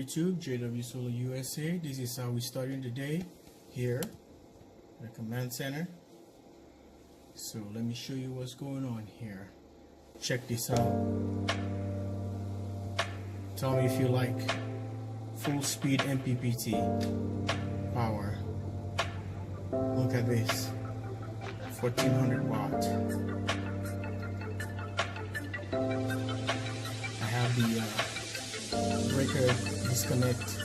YouTube, JW Solar USA. This is how we're starting today here at the command center. So let me show you what's going on here. Check this out. Tell me if you like full speed MPPT power. Look at this, 1400 watt. I have the breaker disconnect,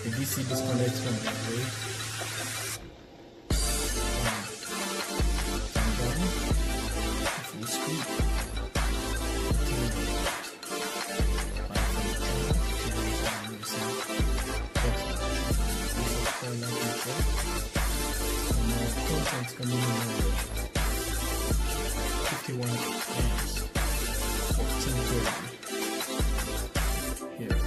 the DC disconnect from the array. Full speed. Contents coming in 51 amps, 1430 here.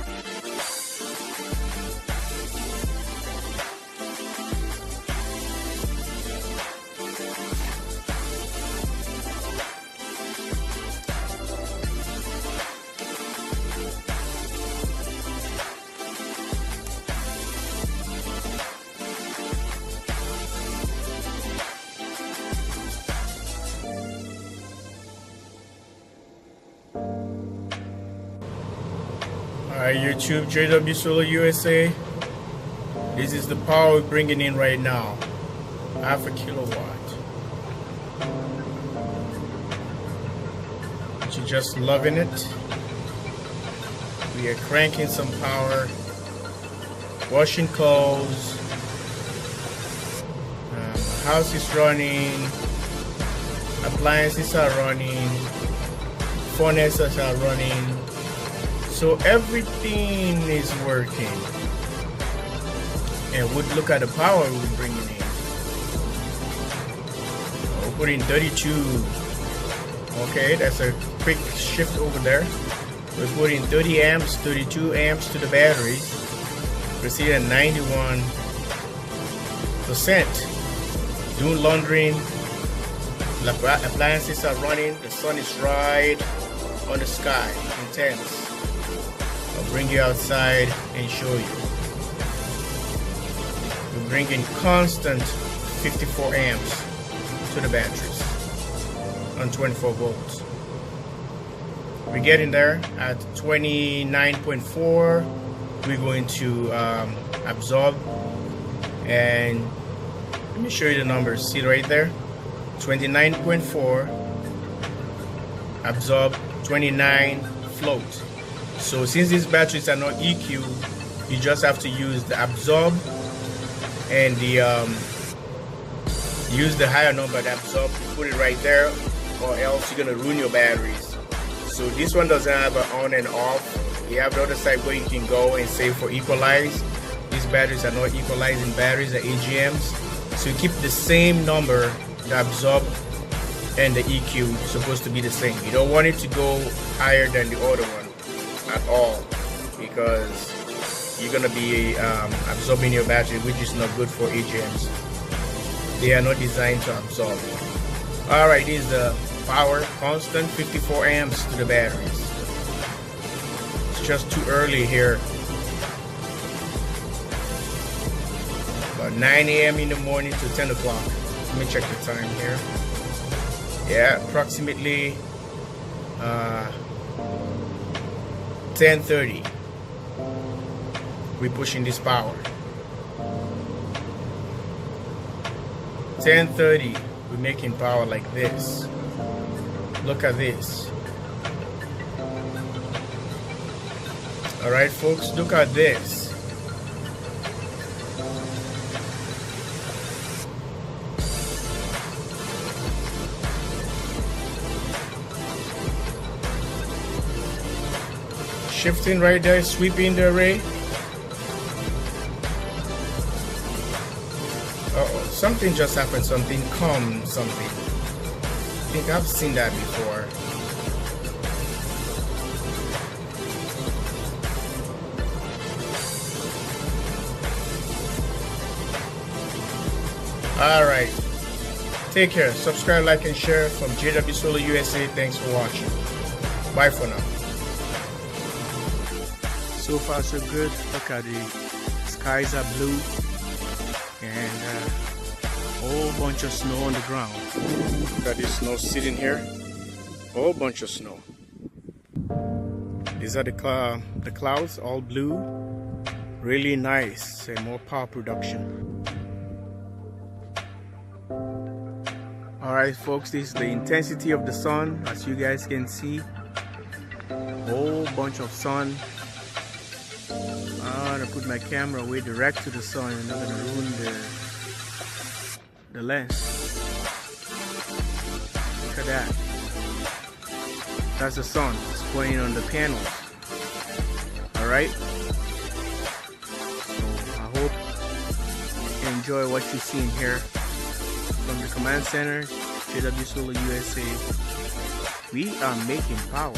Alright, YouTube, JW Solar USA. This is the power we're bringing in right now. Half a kilowatt. You're just loving it. We are cranking some power, washing clothes. House is running. Appliances are running. Furnaces are running. So everything is working. And we'll look at the power we're bringing in. We'll put in 32. Okay, that's a quick shift over there. We'll put in 30 amps, 32 amps to the batteries. Proceed at 91%. Doing laundering. Appliances are running. The sun is right on the sky. Intense. I'll bring you outside and show you. We're bringing constant 54 amps to the batteries on 24 volts. We're getting there at 29.4. We're going to absorb, and let me show you the numbers. See right there, 29.4 absorb, 29 float. So since these batteries are not EQ, you just have to use the absorb and the use the higher number that absorb, put it right there, or else you're gonna ruin your batteries. So this one doesn't have an on and off. You have the other side where you can go and save for equalize. These batteries are not equalizing batteries, they're AGMs. So you keep the same number, the absorb and the EQ is supposed to be the same. You don't want it to go higher than the other one at all, because you're gonna be absorbing your battery, which is not good for AGMs. They are not designed to absorb. Alright, this is the power, constant 54 amps to the batteries. It's just too early here. About 9 a.m. in the morning to 10 o'clock. Let me check the time here. Yeah, approximately 10:30. We're pushing this power. 10:30. We're making power like this. Look at this. All right, folks, look at this. Shifting right there, sweeping the array. Uh-oh, something just happened, something. I think I've seen that before. Alright, take care, subscribe, like and share. From JW Solar USA, thanks for watching. Bye for now. So far so good. Look at the skies are blue and a whole bunch of snow on the ground. Look at this snow sitting here. A whole bunch of snow. These are the clouds, all blue. Really nice and more power production. Alright folks, this is the intensity of the sun. As you guys can see, whole bunch of sun. I'm gonna put my camera way direct to the sun and not gonna ruin the lens. Look at that. That's the sun. It's playing on the panels. Alright? So I hope you enjoy what you see in here. From the command center, JW Solar USA, we are making power.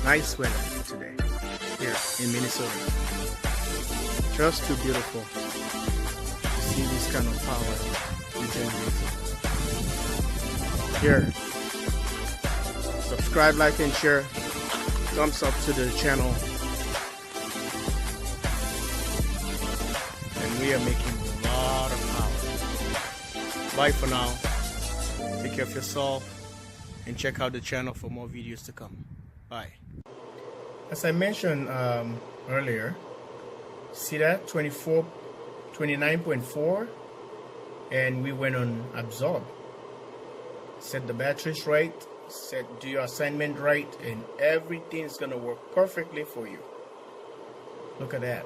Nice weather today here in Minnesota. Just too beautiful to see this kind of power we generate. Here, subscribe, like, and share. Thumbs up to the channel. And we are making a lot of power. Bye for now. Take care of yourself and check out the channel for more videos to come. Bye. As I mentioned earlier, see that 29.4, and we went on absorb. Set the batteries right, do your assignment right, and everything is gonna work perfectly for you. Look at that.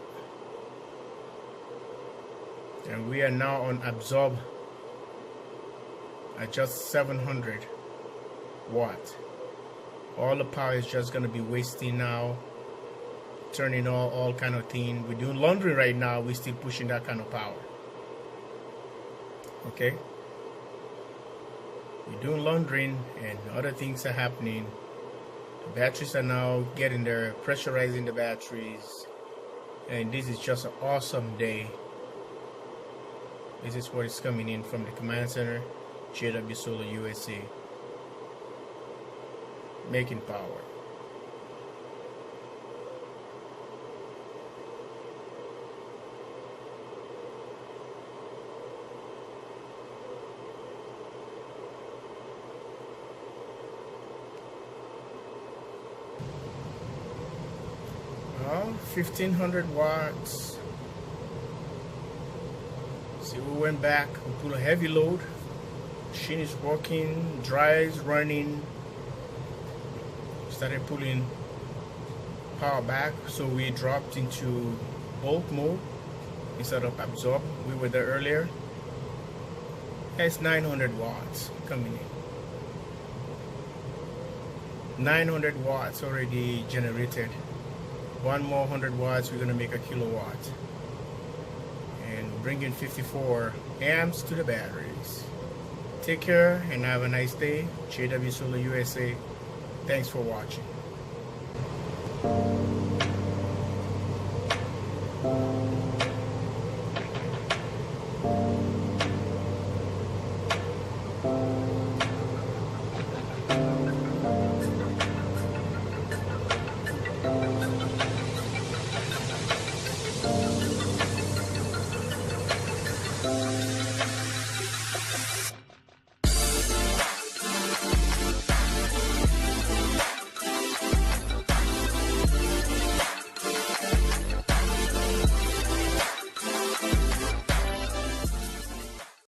And we are now on absorb at just 700 watts. All the power is just gonna be wasting now, turning all kind of thing. We're doing laundry right now, we're still pushing that kind of power. Okay, we're doing laundry and other things are happening. The batteries are now getting there, pressurizing the batteries, and this is just an awesome day. This is what is coming in from the command center, JW Solar USA. Making power. Well, 1500 watts. See, we went back, we put a heavy load. Machine is working, dryer is running. Started pulling power back, so we dropped into bulk mode instead of absorb. We were there earlier. It's 900 watts coming in. 900 watts already generated. One more 100 watts, we're gonna make a kilowatt, and bringing 54 amps to the batteries. Take care and have a nice day. JW Solar USA. Thanks for watching.